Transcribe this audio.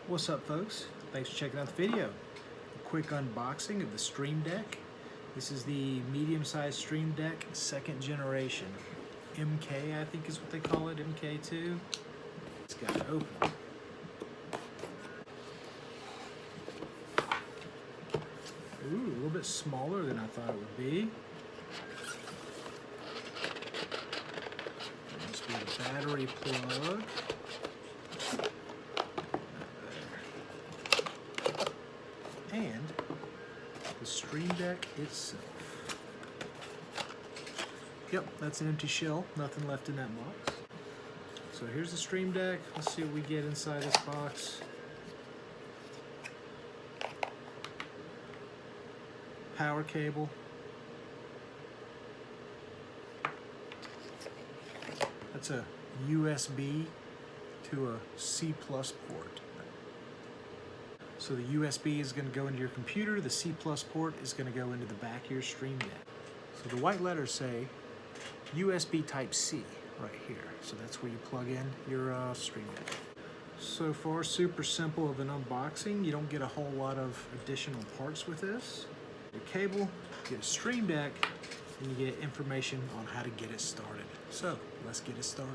What's up, folks? Thanks for checking out the video. A quick unboxing of the Stream Deck. This is the medium-sized Stream Deck, second generation. MK, I think is what they call it, MK2. It's got it open. Ooh, a little bit smaller than I thought it would be. Must be the battery plug. And the Stream Deck itself. Yep, that's an empty shell, nothing left in that box. So here's the Stream Deck. Let's see what we get inside this box. Power cable. That's a USB to a C+ port. So the USB is going to go into your computer, the C+ port is going to go into the back of your Stream Deck. So the white letters say USB Type-C right here. So that's where you plug in your Stream Deck. So far, super simple of an unboxing. You don't get a whole lot of additional parts with this. Your cable, you get a Stream Deck, and you get information on how to get it started. So let's get it started.